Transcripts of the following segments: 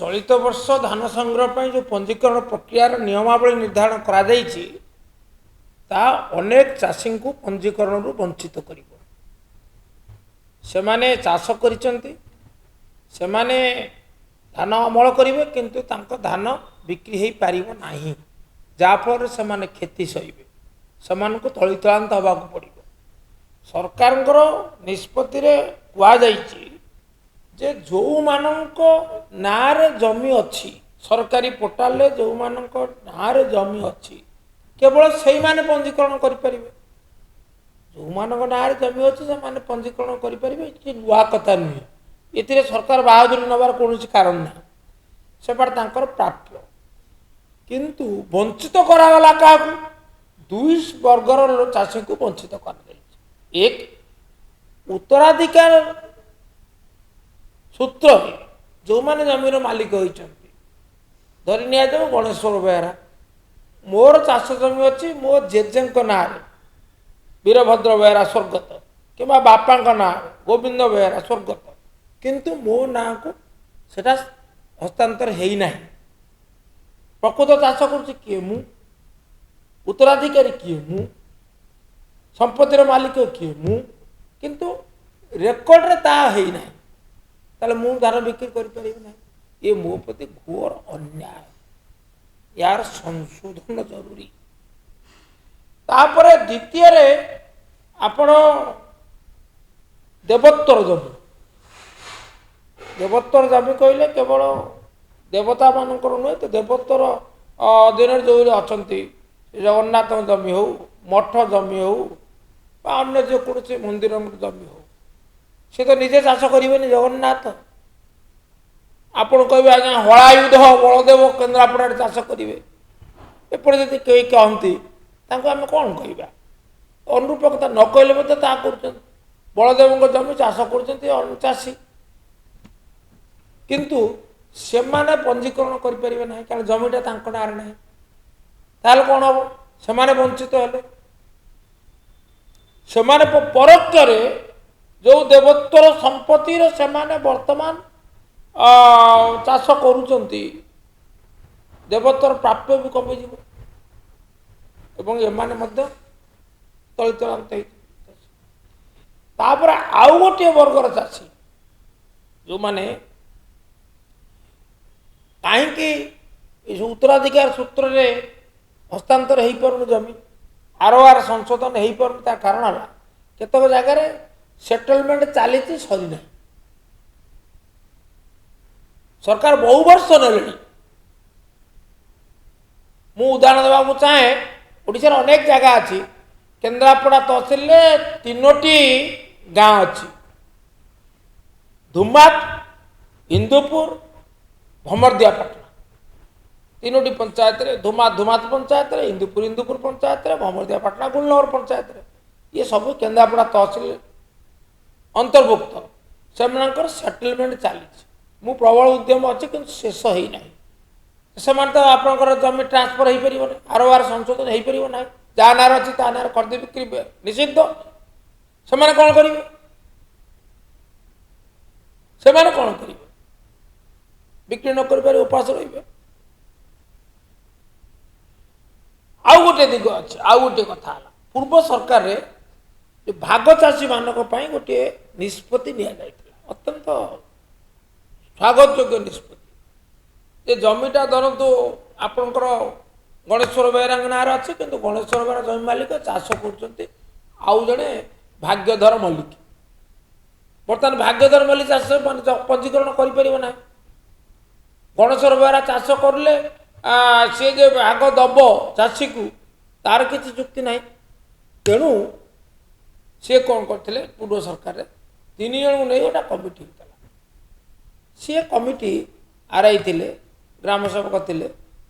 चलित वर्ष धान संग्रह पर जो पंजीकरण प्रक्रियार नियमावली निर्धारण करा जायछि ता अनेक चाषी को पंजीकरण वंचित कर सेमाने चाष करिसेंती सेमाने धान अमल करेंगे किंतु तांको धान बिक्री हो पारिबो नाही जाफल सेमाने क्षति सहिबे सेमानकु तलितलांत हबाकु पड़िबो। सरकारंकर निष्पत्ति रे कुआ जायछि जे जो मानक नारे जमी अच्छी सरकारी पोर्टाल रे जो मानक नारे जमी अच्छी केवल से माने पंजीकरण करें जो मानक नारे जमी अच्छी से माने पंजीकरण करें नुआ कथा नुहे ये सरकार बहादुरी नबार कौन कारण ना सेपाट तांकर प्राप्य किंतु वंचित करागला क्या दुई वर्गर चाषी को वंचित कर एक उत्तराधिकार सूत्र जो माने जमीर मालिक होइचंती धरी निया जाऊ गणेश्वर बेहरा मोर चाष जमी अच्छी मो जेजेंक ना वीरभद्र बेहरा स्वर्गत कि बापा ना गोविंद बेहरा स्वर्गत किंतु मो ना को सेटा हस्तांतर है ना प्रकृत चाष कर किए मु उत्तराधिकारी किए मु संपत्तिर मालिक किए मु किंतु रेकर्ड रे ता है ना ताले मु धान बिक्री करें ना ये मो प्रति घोर अन्याय यार संशोधन जरूरी। तापरे द्वितीय रे आपण देवोत्तर जमी देवोत्तर जमी कहले केवल देवता मानकर नुहे तो देवोत्तर अधीन जो अच्छा जगन्नाथ जमी हो मठ जमी हो अन्य जेकोसी मंदिर जमी हो सी तो निजे चाष करें जगन्नाथ आपण कहे आज्ञा हलायुध बलदेव केन्द्रापड़ा चाष करेंगे एपटे जब कई कहती आम कौन कह अनुरूपकता न कहले कर बलदेव जमी चाष कर चाषी किंतु से माने पंजीकरण करें ना कारण जमीटा ना ना ताल कौन हम से वंचित हेले से परोक्ष जो देवोत्तर संपत्ति से वर्तमान चाष करुचंती देवोत्तर प्राप्य भी कमिज एमाने तलितलांत तापर आउ गोटे वर्गर चाषी जो माने कहीं उत्तराधिकार सूत्र रे हस्तांतर हो पार जमी आर संशोधन हो पार कारण है केतक जगार सेटलमेंट चली सरीना सरकार बहु वर्ष ने मु उदाहरण देवा चाहे ओडिशार अनेक जगह अच्छी केन्द्रापड़ा तहसिल तीनोटी गाँव अच्छी धुमात इंदुपुर भमरदियापाटना तीनोटी पंचायत रे धुमात धुमात पंचायत रे इंदुपुर इंदुपुर पंचायत रे भमरदियापाटना गुलनगर पंचायत रे ये सब केन्द्रापड़ा तहसिल अंतर्भुक्त से सेटलमेंट चली मु प्रबल उद्यम अच्छे कि शेष हो ना से तो आपंकर जमी ट्रांसफर हो पार आर आर संशोधन हो पार ना जहाँ नार अच्छी ता नार कर बिक्री निषिद्ध से कौन करेंगे से कौन करेंगे बिक्री न कर उपास रे आउ गोटे दिग अच्छे आउ गोटे कथा पूर्व सरकार रे भाग चाषी मानक गोटे निष्पत्ति नि अत्यंत स्वागत योग्य निष्पत्ति जमीटा धरतु आपणकर गणेश्वर बेहरा ना अच्छे कि गणेश्वर बेहरा जमी मालिक चाष कर जड़े भाग्यधर मल्लिक बर्तमान भाग्यधर मल्लिक चाष पंजीकरण कर गणेश्वर बेहरा चाष करले सी जो भाग दब चाषी को तार किसी चुक्ति ना तेणु सी कौन करते पूर्व सरकार रे 3 जन को नहीं गोटा कमिटी होता सी कमिटी आरआई थिले ग्राम सेवक थे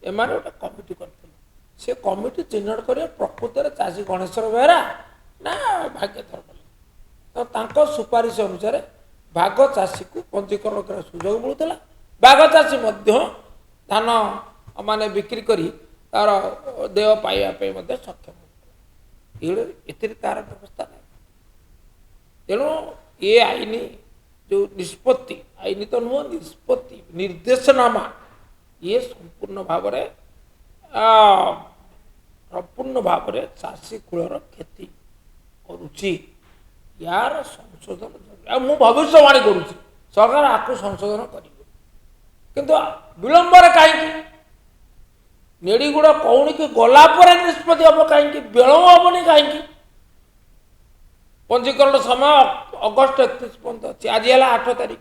एम गोटे कमिटी करते सी कमिटी चिन्हट कर प्रकृत में चाषी गणेश्वर बेहरा ना भाग्यधर तो तांको सुपारिश अनुसार भाग चाषी को पंजीकरण कर सुजोग मिलूला भाग चाषी धान माने बिक्री करी तार देय पाइबा सक्षम ये तार व्यवस्था ना तेणु ये आईन जो निष्पत्ति आईन तो नुह निष्पत्ति निर्देशनामा ये संपूर्ण भाव संपूर्ण भाव चाषी कूलर क्षति करुच्ची यार संशोधन मु भविष्यवाणी करुच्ची सरकार आपको संशोधन करेंगे किंतु विलंब कहीं नेड़ीगुड़ कौन की गलापर निष्पत्ति हम कहीं विलंब हेनी कहीं पंजीकरण समय अगस्ट 31 पर्यंत अच्छी आज है 8 तारीख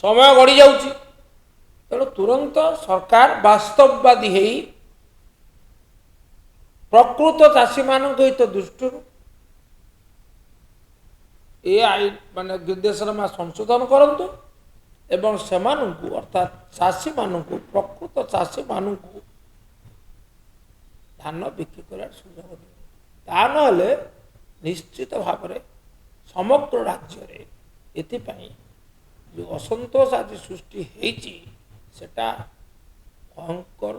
समय गड़ी जाऊँगी तेणु तुरंत सरकार वास्तववादी है प्रकृत चाषी मान हित दृष्टि ये आईन माने निर्देशनामा संशोधन करंतु एवं सेमानंकु अर्थात चाषी मानंकु प्रकृत चाषी मानंकु धान बिक्री करार सुযোগ ता नहले निश्चित भाव में समग्र राज्य रे एथिपाई जो असंतोष आज सृष्टि होईची सेटा भयंकर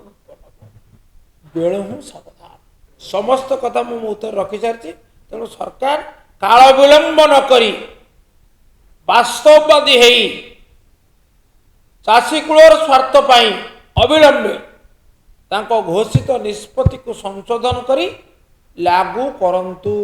बेलू सावधान समस्त कथा मु उत्तर रखी सारी तेणु सरकार काल विलंब न करी वास्तववादी है चाषी कूलर स्वार्थ पाई अविलंबे तांको घोषित निष्पत्ति को संशोधन करी लागू करंतु।